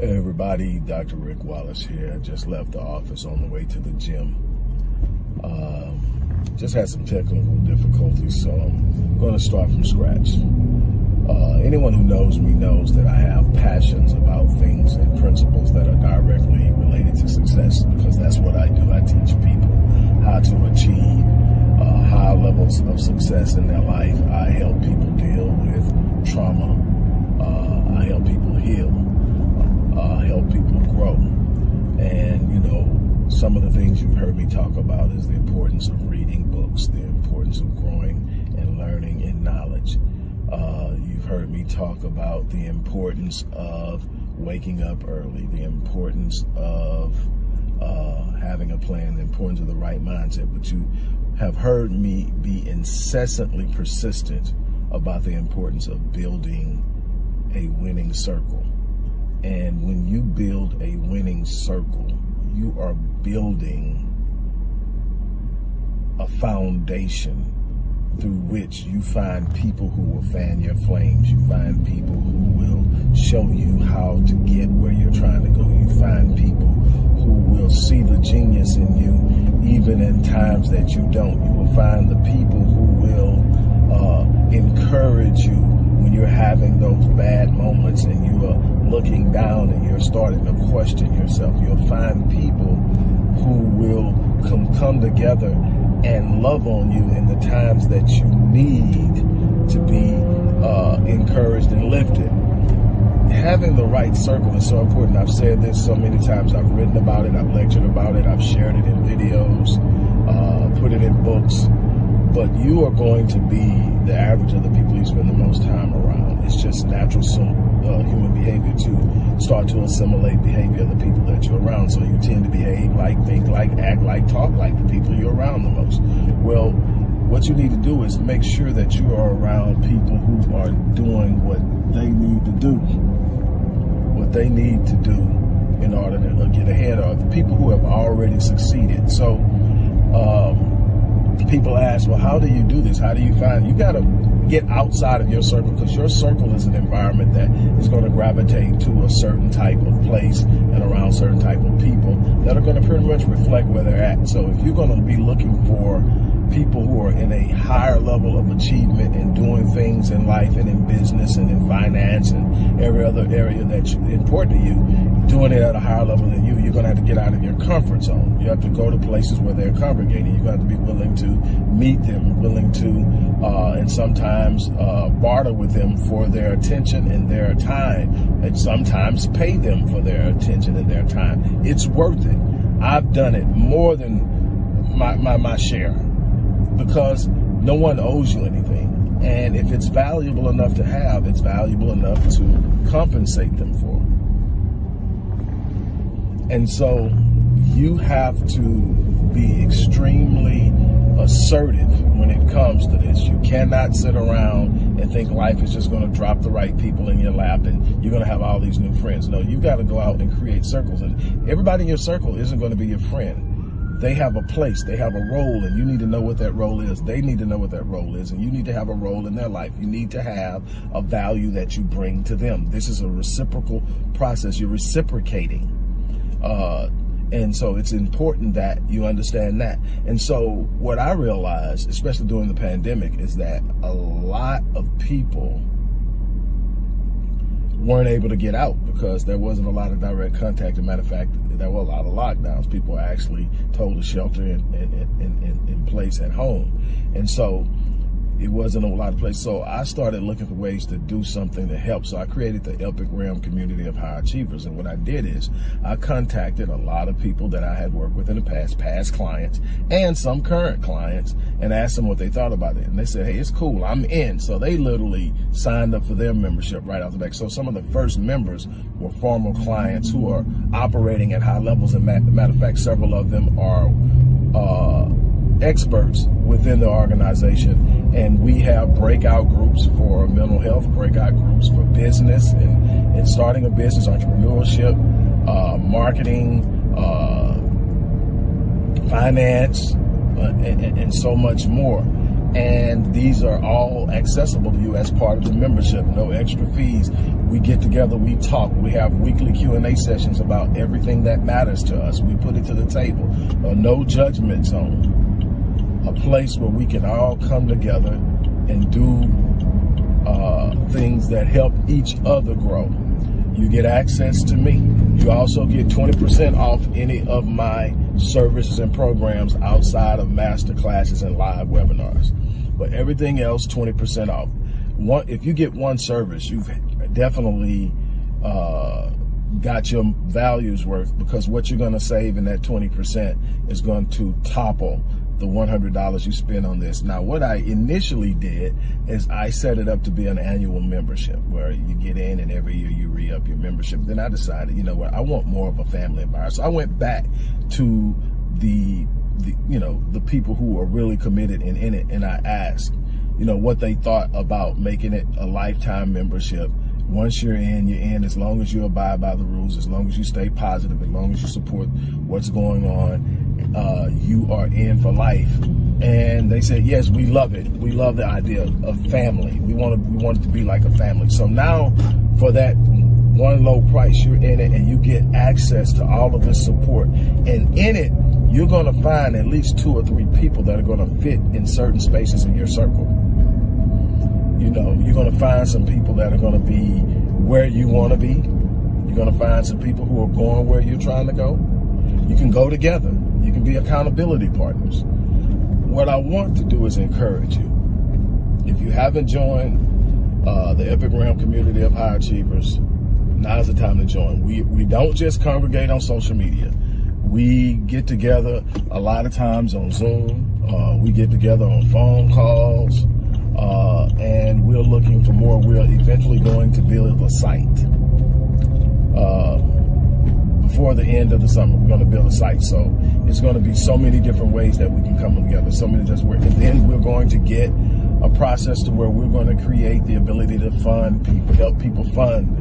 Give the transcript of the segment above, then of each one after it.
Hey everybody, Dr. Rick Wallace here. I just left the office on the way to the gym. Just had some technical difficulties, so I'm going to start from scratch. Anyone who knows me knows that I have passions about things and principles that are directly related to success, because that's what I do. I teach people how to achieve high levels of success in their life. I help people deal with trauma. I help people heal. Help people grow. And, you know, some of the things you've heard me talk about is the importance of reading books, the importance of growing and learning in knowledge. You've heard me talk about the importance of waking up early, the importance of having a plan, the importance of the right mindset. But you have heard me be incessantly persistent about the importance of building a winning circle. And when you build a winning circle, you are building a foundation through which you find people who will fan your flames. You find people who will show you how to get where you're trying to go. You find people who will see the genius in you, even in times that you don't. You will find the people who will encourage you when you're having those bad moments and you are looking down and you're starting to question yourself. You'll find people who will come together and love on you in the times that you need to be encouraged and lifted. Having the right circle is so important. I've said this so many times. I've written about it. I've lectured about it. I've shared it in videos, put it in books. But you are going to be the average of the people you spend the most time around. It's just natural human behavior to start to assimilate behavior of the people that you're around. So you tend to behave like, think like, act like, talk like the people you're around the most. Well, what you need to do is make sure that you are around people who are doing what they need to do. What they need to do in order to get ahead, are the people who have already succeeded. So, people ask, well, how do you do this? How do you find? You got to get outside of your circle, because your circle is an environment that is going to gravitate to a certain type of place and around certain type of people that are going to pretty much reflect where they're at. So if you're going to be looking for people who are in a higher level of achievement and doing things in life and in business and in finance and every other area that's important to you, doing it at a higher level than you, you're going to have to get out of your comfort zone. You have to go to places where they're congregating. You're going to have to be willing to meet them, willing to, and sometimes barter with them for their attention and their time, and sometimes pay them for their attention and their time. It's worth it. I've done it more than my share, because no one owes you anything. And if it's valuable enough to have, it's valuable enough to compensate them for. And so you have to be extremely assertive when it comes to this. You cannot sit around and think life is just going to drop the right people in your lap and you're going to have all these new friends. No, you've got to go out and create circles. And everybody in your circle isn't going to be your friend. They have a place, they have a role, and you need to know what that role is. They need to know what that role is, and you need to have a role in their life. You need to have a value that you bring to them. This is a reciprocal process. You're reciprocating. And so it's important that you understand that. And so what I realized, especially during the pandemic, is that a lot of people weren't able to get out because there wasn't a lot of direct contact. As a matter of fact, there were a lot of lockdowns. People were actually told to shelter in place at home. And so it wasn't a lot of places. So I started looking for ways to do something to help. So I created the Epic Realm community of high achievers. And what I did is I contacted a lot of people that I had worked with in the past clients and some current clients, and asked them what they thought about it. And they said, hey, it's cool, I'm in. So they literally signed up for their membership right off the back. So some of the first members were former clients who are operating at high levels. And matter of fact, several of them are experts within the organization, and we have breakout groups for mental health, breakout groups for business and starting a business, entrepreneurship, marketing, finance, and so much more. And these are all accessible to you as part of the membership, no extra fees. We get together, we talk, we have weekly Q&A sessions about everything that matters to us. We put it to the table, a no judgment zone, a place where we can all come together and do things that help each other grow. You get access to me. You also get 20% off any of my services and programs outside of master classes and live webinars. But everything else, 20% off. If you get one service, you've definitely got your values worth, because what you're going to save in that 20% is going to topple the $100 you spend on this. Now, what I initially did is I set it up to be an annual membership where you get in and every year you re-up your membership. Then I decided, you know what, I want more of a family environment. So I went back to the people who are really committed and in it, and I asked, what they thought about making it a lifetime membership. Once you're in, as long as you abide by the rules, as long as you stay positive, as long as you support what's going on, you are in for life. And they said, yes, we love it. We love the idea of family. We want it to be like a family. So now, for that one low price, you're in it and you get access to all of this support. And in it, you're going to find at least 2 or 3 people that are going to fit in certain spaces in your circle. You're going to find some people that are going to be where you want to be. You're going to find some people who are going where you're trying to go. You can go together. You can be accountability partners. What I want to do is encourage you. If you haven't joined the Epigram community of high achievers, now's the time to join. We don't just congregate on social media. We get together a lot of times on Zoom. We get together on phone calls. And we're looking for more. We're eventually going to build a site. Before the end of the summer, we're going to build a site. So it's going to be so many different ways that we can come together, so many different ways. And then we're going to get a process to where we're going to create the ability to fund people, help people fund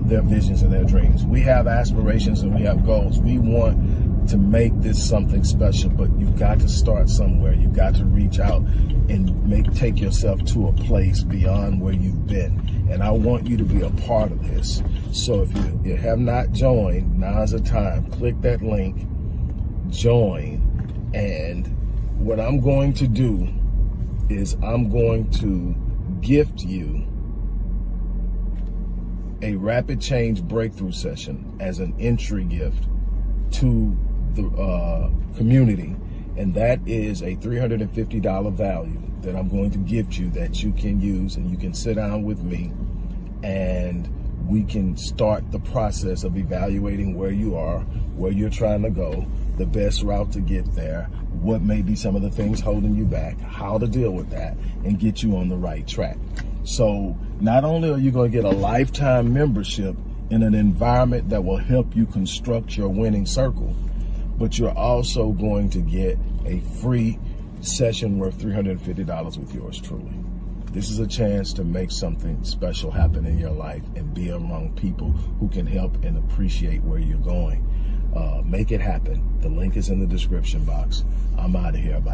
their visions and their dreams. We have aspirations and we have goals. We want to make this something special, but you've got to start somewhere. You've got to reach out and take yourself to a place beyond where you've been. And I want you to be a part of this. So if you have not joined, now's the time. Click that link, join. And what I'm going to do is I'm going to gift you a rapid change breakthrough session as an entry gift to the community. And that is a $350 value that I'm going to gift you that you can use, and you can sit down with me and we can start the process of evaluating where you are, where you're trying to go, the best route to get there, what may be some of the things holding you back, how to deal with that, and get you on the right track. So not only are you going to get a lifetime membership in an environment that will help you construct your winning circle, but you're also going to get a free session worth $350 with yours truly. This is a chance to make something special happen in your life and be among people who can help and appreciate where you're going. Make it happen. The link is in the description box. I'm out of here. Bye.